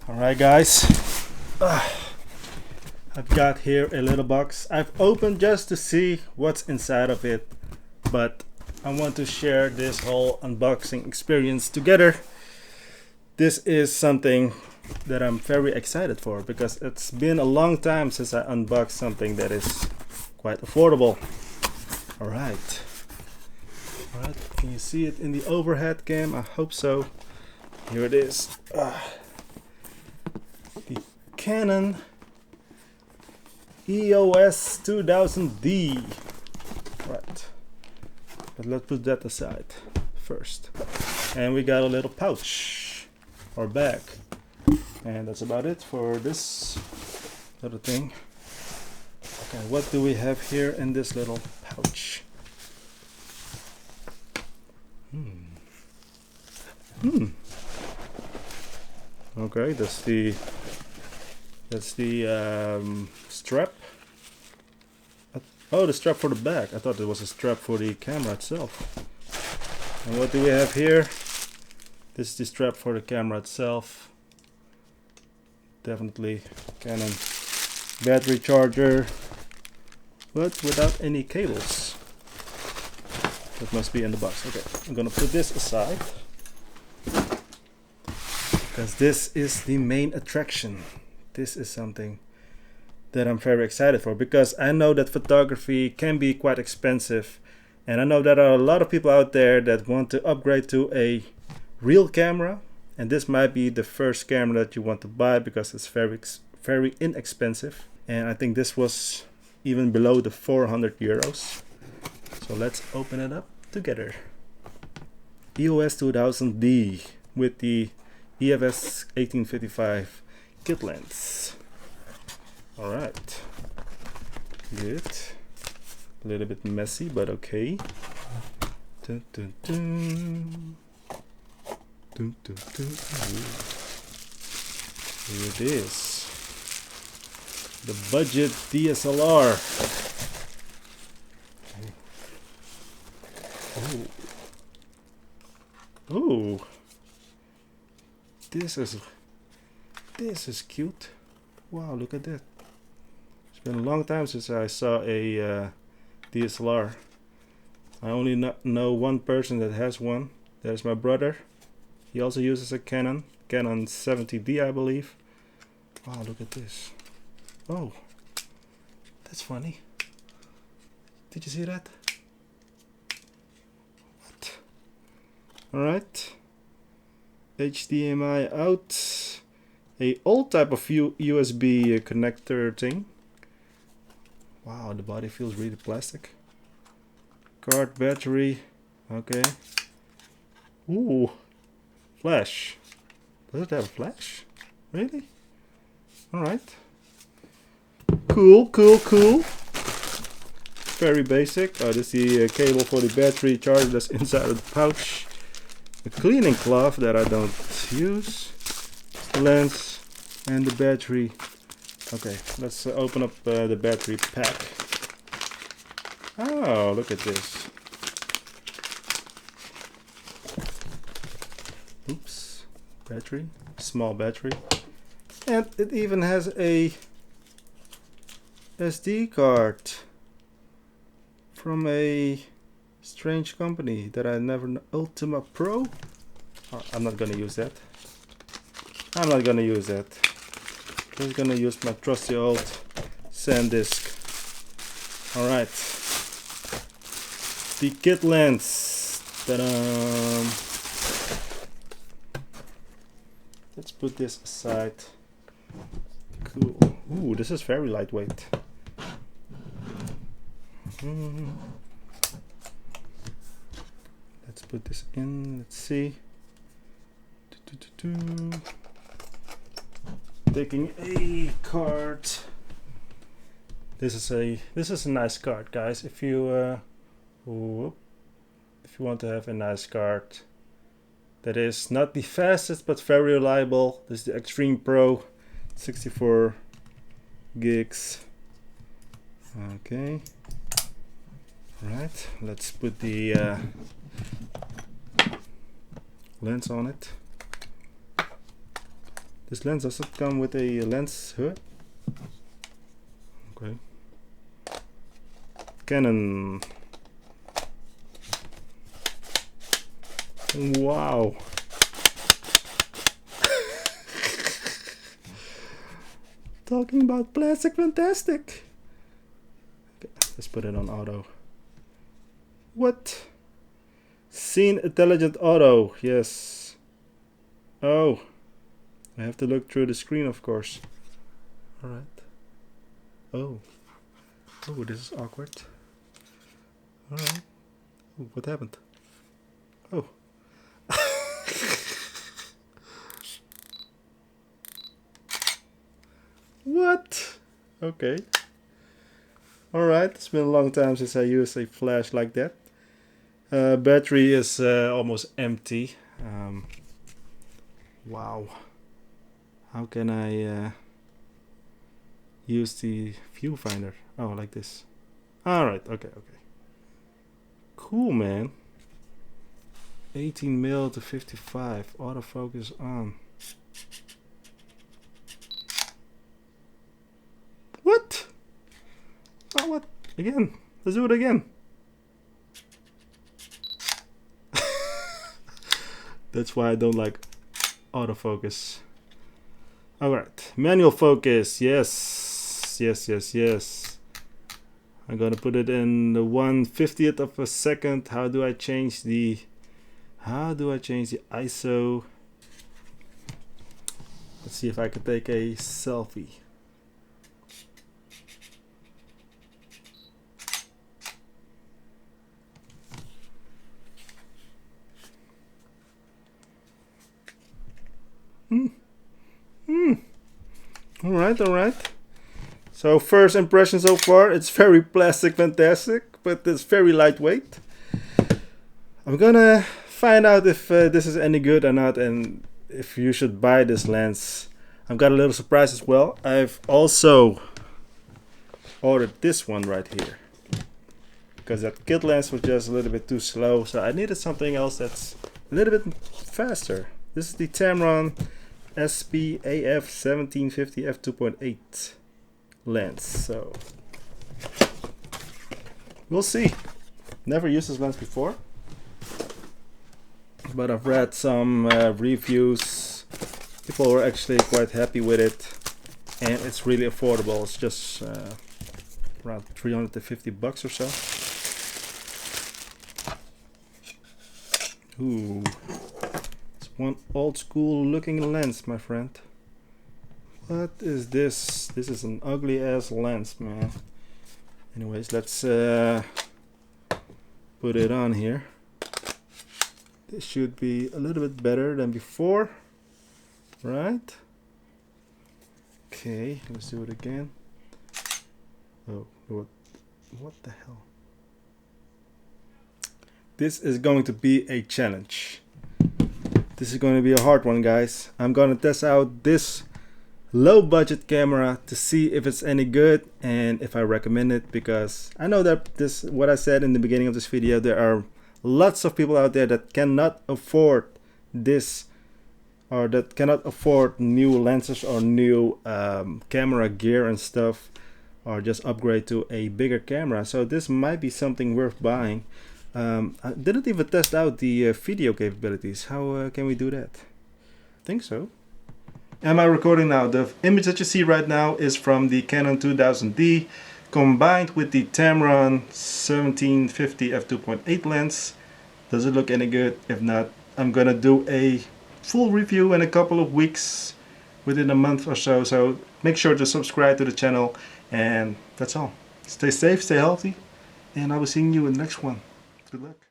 Alright guys, I've got here a little box. I've opened just to see what's inside of it, but I want to share this whole unboxing experience together. This is something that I'm very excited for because it's been a long time since I unboxed something that is quite affordable. Alright, can you see it in the overhead cam? I hope so. Here it is. The Canon EOS 2000D. Right, but let's put that aside first. And we got a little pouch or bag, and that's about it for this little thing. Okay, what do we have here in this little pouch? Okay, that's the strap. Oh, the strap for the back. I thought it was a strap for the camera itself. And what do we have here? This is the strap for the camera itself. Definitely Canon battery charger, but without any cables. That must be in the box. Okay, I'm gonna put this aside because this is the main attraction. This is something that I'm very excited for because I know that photography can be quite expensive, and I know there are a lot of people out there that want to upgrade to a real camera, and this might be the first camera that you want to buy because it's very inexpensive, and I think this was even below the 400 euros. So let's open it up together. EOS 2000D with the EOS 1855 kit lens. Alright, good. A little bit messy, but okay. Dun, dun, dun. Dun, dun, dun. Here it is. The budget DSLR. Oh, this is cute. Wow, look at that. It's been a long time since I saw a DSLR. I only know one person that has one. That's my brother. He also uses a Canon 70D, I believe. Wow, look at this. Oh, that's funny. Did you see that? What? Alright. HDMI out. A old type of USB connector thing. Wow, the body feels really plastic. Card, battery. Okay. Ooh. Flash. Does it have a flash? Really? Alright. Cool. Very basic. Oh, this is the cable for the battery charger that's inside of the pouch. A cleaning cloth that I don't use. The lens and the battery. Okay, let's open up the battery pack. Oh, look at this. Oops, battery, small battery. And it even has a SD card from a strange company that I never know. Ultima Pro? Oh, I'm not gonna use that. I'm not gonna use that. Just gonna use my trusty old SanDisk. Alright. The kit lens. Ta-da! Let's put this aside. Cool. Ooh, this is very lightweight. Let's put this in. Let's see. Taking a card. This is a nice card, guys. If you want to have a nice card that is not the fastest but very reliable, this is the Extreme Pro, 64 gigs. Okay. Right. Let's put the lens on it. This lens doesn't come with a lens hood. Okay. Canon. Wow. Talking about plastic fantastic. Okay, let's put it on auto. What? Scene intelligent auto. Yes. Oh. I have to look through the screen, of course. Alright. Oh. Oh, this is awkward. Alright. Oh, what happened? Oh. What? Okay. Alright, it's been a long time since I used a flash like that. Battery is almost empty. Wow. How can I use the viewfinder? Oh, like this. Alright, okay. Cool, man. 18mm to 55. Autofocus on. What? Oh, what? Again. Let's do it again. That's why I don't like autofocus. Alright. Manual focus. Yes. I'm gonna put it in the 1/50th of a second. How do I change the ISO? Let's see if I can take a selfie. Alright. So first impression so far, it's very plastic fantastic, but it's very lightweight. I'm gonna find out if this is any good or not, and if you should buy this lens. I've got a little surprise as well. I've also ordered this one right here, because that kit lens was just a little bit too slow, so I needed something else that's a little bit faster. This is the Tamron Sp Af 1750 f2.8 lens, so we'll see. Never used this lens before, but I've read some reviews. People were actually quite happy with it, and it's really affordable. It's just around 350 bucks or so. Ooh, it's one old school looking lens, my friend. What is this? This is an ugly ass lens, man. Anyways, let's put it on here. This should be a little bit better than before, right? Okay, let's do it again. Oh, what the hell? This is going to be a challenge. This is going to be a hard one, guys. I'm going to test out this low budget camera to see if it's any good and if I recommend it, because I know that this, what I said in the beginning of this video, there are lots of people out there that cannot afford this, or that cannot afford new lenses or new camera gear and stuff, or just upgrade to a bigger camera. So this might be something worth buying. I didn't even test out the video capabilities. How can we do that? I think so. Am I recording now? The image that you see right now is from the Canon 2000D combined with the Tamron 1750 f2.8 lens. Does it look any good? If not, I'm gonna do a full review in a couple of weeks, within a month or so. So make sure to subscribe to the channel, and that's all. Stay safe, stay healthy, and I will see you in the next one. Good luck.